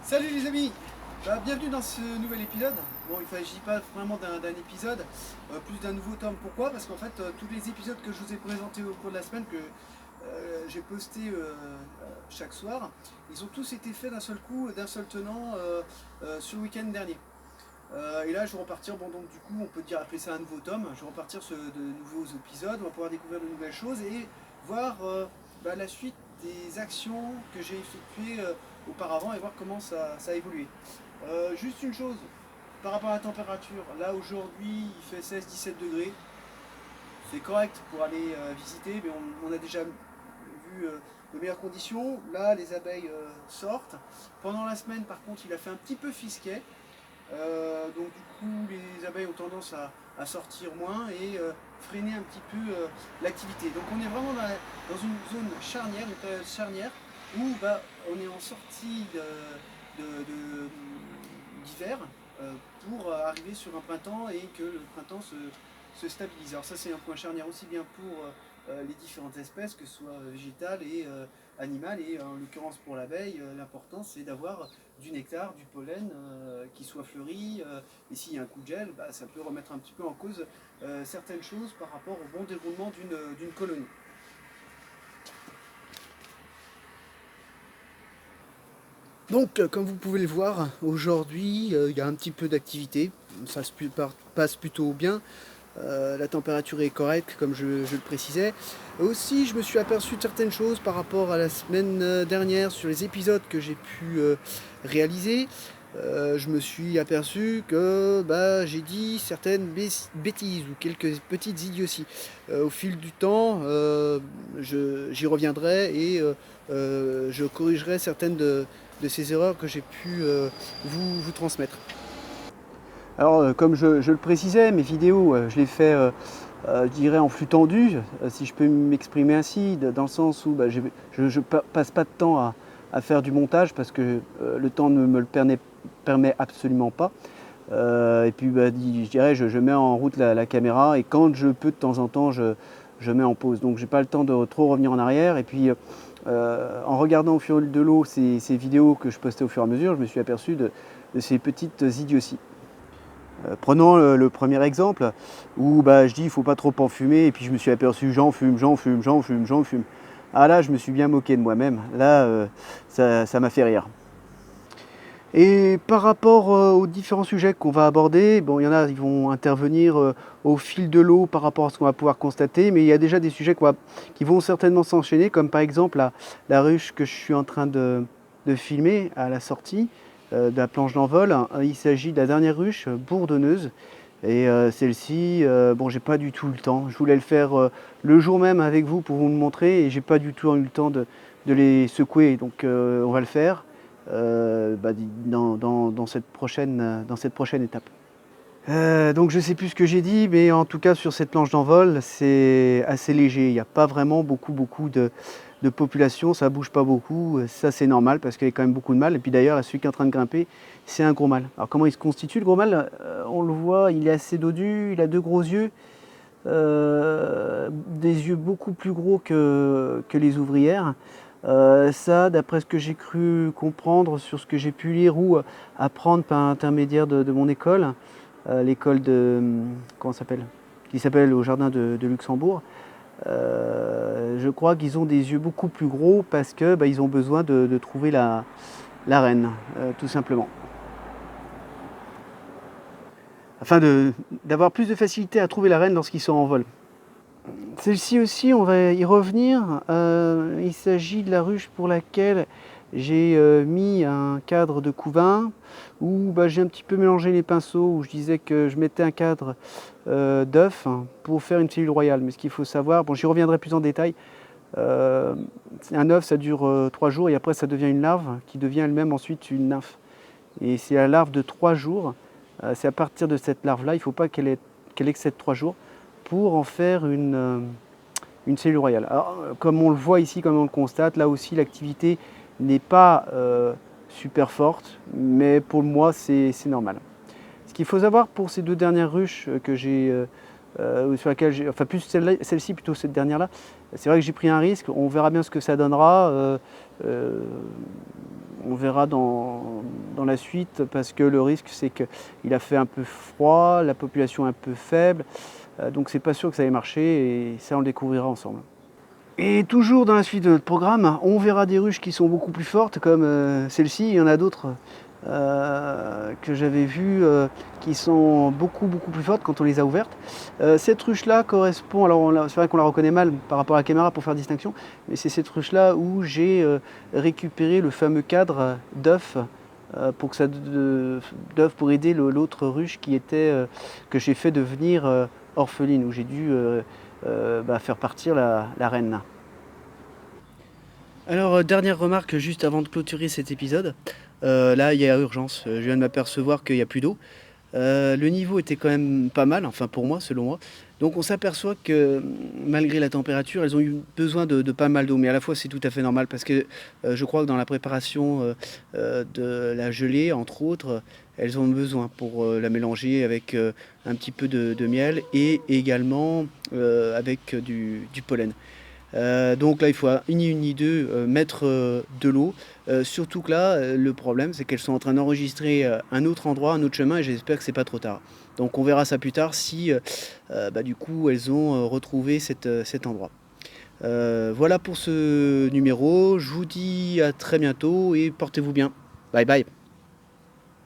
Salut les amis. Bienvenue dans ce nouvel épisode. Bon, il ne s'agit pas vraiment d'un épisode, plus d'un nouveau tome. Pourquoi? Parce qu'en fait, tous les épisodes que je vous ai présentés au cours de la semaine, que j'ai posté chaque soir, ils ont tous été faits d'un seul coup, d'un seul tenant, sur le week-end dernier. Et là, je vais repartir, bon donc du coup, on peut dire appeler ça un nouveau tome. Je vais repartir sur de nouveaux épisodes, on va pouvoir découvrir de nouvelles choses et voir la suite des actions que j'ai effectuées auparavant et voir comment ça a évolué. Juste une chose, par rapport à la température, là aujourd'hui il fait 16-17 degrés, c'est correct pour aller visiter, mais on a déjà vu de meilleures conditions. Là les abeilles sortent. Pendant la semaine par contre il a fait un petit peu fisquet. Donc du coup les abeilles ont tendance à sortir moins et freiner un petit peu l'activité. Donc on est vraiment dans une zone charnière, une période charnière où on est en sortie d'hiver pour arriver sur un printemps et que le printemps se stabilise. Alors ça c'est un point charnière aussi bien pour les différentes espèces, que ce soit végétales et animales, et en l'occurrence pour l'abeille, l'important c'est d'avoir du nectar, du pollen qui soit fleuri, et s'il y a un coup de gel, ça peut remettre un petit peu en cause certaines choses par rapport au bon déroulement d'une colonie. Donc, comme vous pouvez le voir, aujourd'hui, il y a un petit peu d'activité. Ça se passe plutôt bien. La température est correcte, comme je le précisais. Aussi, je me suis aperçu de certaines choses par rapport à la semaine dernière sur les épisodes que j'ai pu réaliser. Je me suis aperçu que j'ai dit certaines bêtises ou quelques petites idioties. Au fil du temps, j'y reviendrai et je corrigerai certaines de ces erreurs que j'ai pu vous transmettre. Alors, comme je le précisais, mes vidéos, je les fais, je dirais, en flux tendu, si je peux m'exprimer ainsi, dans le sens où je ne passe pas de temps à faire du montage parce que le temps ne me le permet absolument pas. Et puis, je dirais, je mets en route la caméra et quand je peux, de temps en temps, je mets en pause. Donc, je n'ai pas le temps de trop revenir en arrière. Et puis, en regardant au fil de l'eau ces vidéos que je postais au fur et à mesure, je me suis aperçu de ces petites idioties. Prenons le premier exemple où je dis il ne faut pas trop en fumer et puis je me suis aperçu j'en fume. Ah là je me suis bien moqué de moi-même, là ça m'a fait rire. Et par rapport aux différents sujets qu'on va aborder, bon, il y en a qui vont intervenir au fil de l'eau par rapport à ce qu'on va pouvoir constater, mais il y a déjà des sujets qui vont certainement s'enchaîner, comme par exemple la ruche que je suis en train de filmer à la sortie de la planche d'envol. Il s'agit de la dernière ruche bourdonneuse. Et celle-ci, bon, j'ai pas du tout eu le temps. Je voulais le faire le jour même avec vous pour vous le montrer et j'ai pas du tout eu le temps de les secouer. Donc on va le faire dans cette prochaine étape. Donc je sais plus ce que j'ai dit, mais en tout cas sur cette planche d'envol, c'est assez léger. Il n'y a pas vraiment beaucoup de population, ça bouge pas beaucoup. Ça c'est normal parce qu'il y a quand même beaucoup de mâles. Et puis d'ailleurs, celui qui est en train de grimper, c'est un gros mâle. Alors comment il se constitue le gros mâle? On le voit, il est assez dodu, il a deux gros yeux, des yeux beaucoup plus gros que les ouvrières. Ça, d'après ce que j'ai cru comprendre sur ce que j'ai pu lire ou apprendre par intermédiaire de mon école, l'école de comment s'appelle, qui s'appelle au jardin de Luxembourg. Je crois qu'ils ont des yeux beaucoup plus gros parce que ils ont besoin de trouver la reine, tout simplement. Afin d'avoir plus de facilité à trouver la reine lorsqu'ils sont en vol. Celle-ci aussi, on va y revenir. Il s'agit de la ruche pour laquelle j'ai mis un cadre de couvain où j'ai un petit peu mélangé les pinceaux, où je disais que je mettais un cadre d'œuf pour faire une cellule royale. Mais ce qu'il faut savoir, bon, j'y reviendrai plus en détail, un œuf ça dure 3 jours et après ça devient une larve qui devient elle-même ensuite une nymphe. Et c'est la larve de 3 jours, c'est à partir de cette larve-là, il ne faut pas qu'elle excède 3 jours pour en faire une cellule royale. Alors, comme on le voit ici, comme on le constate, là aussi l'activité n'est pas super forte, mais pour moi c'est normal. Ce qu'il faut savoir pour ces deux dernières ruches que j'ai, sur laquelle j'ai, enfin plus celle-ci plutôt cette dernière-là, c'est vrai que j'ai pris un risque, on verra bien ce que ça donnera. On verra dans la suite parce que le risque c'est qu'il a fait un peu froid, la population un peu faible, donc c'est pas sûr que ça ait marché et ça on le découvrira ensemble. Et toujours dans la suite de notre programme, on verra des ruches qui sont beaucoup plus fortes comme celle-ci, il y en a d'autres que j'avais vues qui sont beaucoup plus fortes quand on les a ouvertes. Cette ruche-là correspond, alors c'est vrai qu'on la reconnaît mal par rapport à la caméra pour faire distinction, mais c'est cette ruche-là où j'ai récupéré le fameux cadre d'œuf pour aider l'autre ruche qui était, que j'ai fait devenir orpheline, où j'ai dû faire partir la reine. Alors, dernière remarque juste avant de clôturer cet épisode. Là, il y a urgence. Je viens de m'apercevoir qu'il n'y a plus d'eau. Le niveau était quand même pas mal, enfin pour moi, selon moi. Donc on s'aperçoit que malgré la température, elles ont eu besoin de pas mal d'eau. Mais à la fois, c'est tout à fait normal parce que je crois que dans la préparation de la gelée, entre autres, elles ont besoin pour la mélanger avec un petit peu de miel et également avec du pollen. Donc là, il faut ni une ni deux mettre de l'eau. Surtout que là, le problème, c'est qu'elles sont en train d'enregistrer un autre endroit, un autre chemin, et j'espère que c'est pas trop tard. Donc on verra ça plus tard si du coup elles ont retrouvé cet endroit. Voilà pour ce numéro. Je vous dis à très bientôt et portez-vous bien. Bye bye.